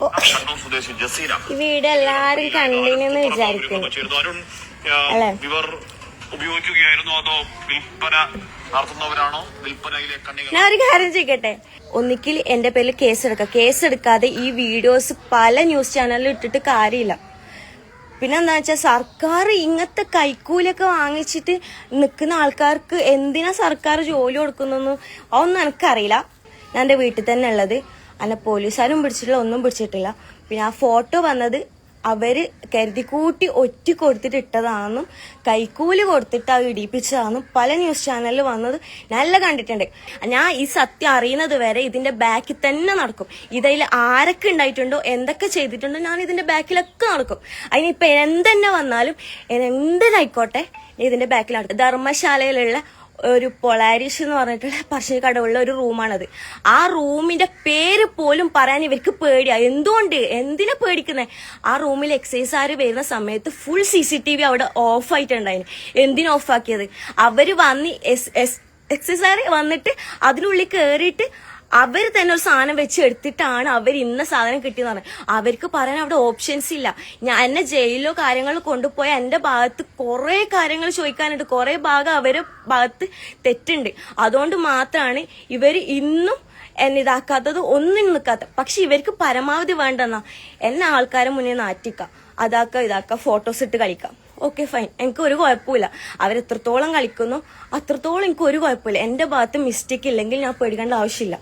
കണ്ണൂർ സ്വദേശി ജസീല ഈ വീട് എല്ലാരും കണ്ടിനെന്ന് വിചാരിക്കുന്നു അല്ലേ? ഇവർ ഉപയോഗിക്കുകയായിരുന്നു അതോ വിൽപ്പന നടത്തുന്നവരാണോ? വിൽപ്പനയിലെ കണ്ണികൾ. ഞാൻ ഒരു കാര്യം ചെയ്യട്ടെ, ഒന്നിക്കിൽ എന്റെ പേരിൽ കേസെടുക്കാതെ ഈ വീഡിയോസ് പല ന്യൂസ് ചാനലിൽ ഇട്ടിട്ട് കാര്യമില്ല. പിന്നെ എന്താ വെച്ചാൽ സർക്കാർ ഇങ്ങനത്തെ കൈക്കൂലൊക്കെ വാങ്ങിച്ചിട്ട് നിൽക്കുന്ന ആൾക്കാർക്ക് എന്തിനാ സർക്കാർ ജോലി കൊടുക്കുന്നൊന്നും അതൊന്നും എനിക്കറിയില്ല. ഞാൻ എന്റെ വീട്ടിൽ തന്നെ ഉള്ളത്, അല്ല പോലീസുകാരും പിടിച്ചിട്ടില്ല, ഒന്നും പിടിച്ചിട്ടില്ല. പിന്നെ ആ ഫോട്ടോ വന്നത് അവര് കരുതിക്കൂട്ടി ഒറ്റ കൊടുത്തിട്ട് ഇട്ടതാണെന്നും കൈക്കൂലി കൊടുത്തിട്ട് അത് ഇടിപ്പിച്ചതാണെന്നും പല ന്യൂസ് ചാനലിൽ വന്നത് നല്ല കണ്ടിട്ടുണ്ട്. ഞാൻ ഈ സത്യം അറിയുന്നത് വരെ ഇതിന്റെ ബാക്കിൽ തന്നെ നടക്കും. ഇതിൽ ആരൊക്കെ ഉണ്ടായിട്ടുണ്ടോ, എന്തൊക്കെ ചെയ്തിട്ടുണ്ടോ, ഞാൻ ഇതിന്റെ ബാക്കിലൊക്കെ നടക്കും. അതിനിപ്പൊ എന്തെന്നെ വന്നാലും എന്തിനായിക്കോട്ടെ ഇതിന്റെ ബാക്കിൽ നടക്കും. ധർമ്മശാലയിലുള്ള ഒരു പൊളാരിഷ് എന്ന് പറഞ്ഞിട്ടുള്ള പറശ്ശിനിക്കടവുള്ള ഒരു റൂമാണത്. ആ റൂമിന്റെ പേര് പോലും പറയാൻ ഇവർക്ക് പേടിയാ. എന്തിനാ പേടിക്കുന്നത്? ആ റൂമിൽ എക്സൈസുകാർ വരുന്ന സമയത്ത് ഫുൾ CCTV അവിടെ ഓഫ് ആയിട്ടുണ്ടായിരുന്നു. എന്തിനാ ഓഫാക്കിയത്? അവര് വന്ന് എക്സൈസുകാർ വന്നിട്ട് അതിനുള്ളിൽ കയറിയിട്ട് അവർ തന്നെ ഒരു സാധനം വെച്ച് എടുത്തിട്ടാണ് അവർ ഇന്ന സാധനം കിട്ടിയെന്ന് പറഞ്ഞത്. അവർക്ക് പറയാൻ അവിടെ ഓപ്ഷൻസ് ഇല്ല. എന്നെ ജയിലിലോ കാര്യങ്ങളോ കൊണ്ടുപോയ എന്റെ ഭാഗത്ത് കുറെ കാര്യങ്ങൾ ചോദിക്കാനുണ്ട്, കുറെ ഭാഗം അവരുടെ ഭാഗത്ത് തെറ്റുണ്ട്. അതുകൊണ്ട് മാത്രമാണ് ഇവര് ഇന്നും എന്നെ ഇതാക്കാത്തത്, ഒന്നും നിൽക്കാത്ത. പക്ഷെ ഇവർക്ക് പരമാവധി വേണ്ടെന്നാ എന്നെ ആൾക്കാരെ മുന്നേ നാറ്റിക്കാം, ഇതാക്കാം ഫോട്ടോസ് ഇട്ട് കളിക്കാം. ഓക്കെ ഫൈൻ, എനിക്ക് ഒരു കുഴപ്പമില്ല. അവരെത്രത്തോളം കളിക്കുന്നു അത്രത്തോളം എനിക്ക് ഒരു കുഴപ്പമില്ല. എന്റെ ഭാഗത്ത് മിസ്റ്റേക്ക് ഇല്ലെങ്കിൽ ഞാൻ പേടിക്കേണ്ട ആവശ്യമില്ല.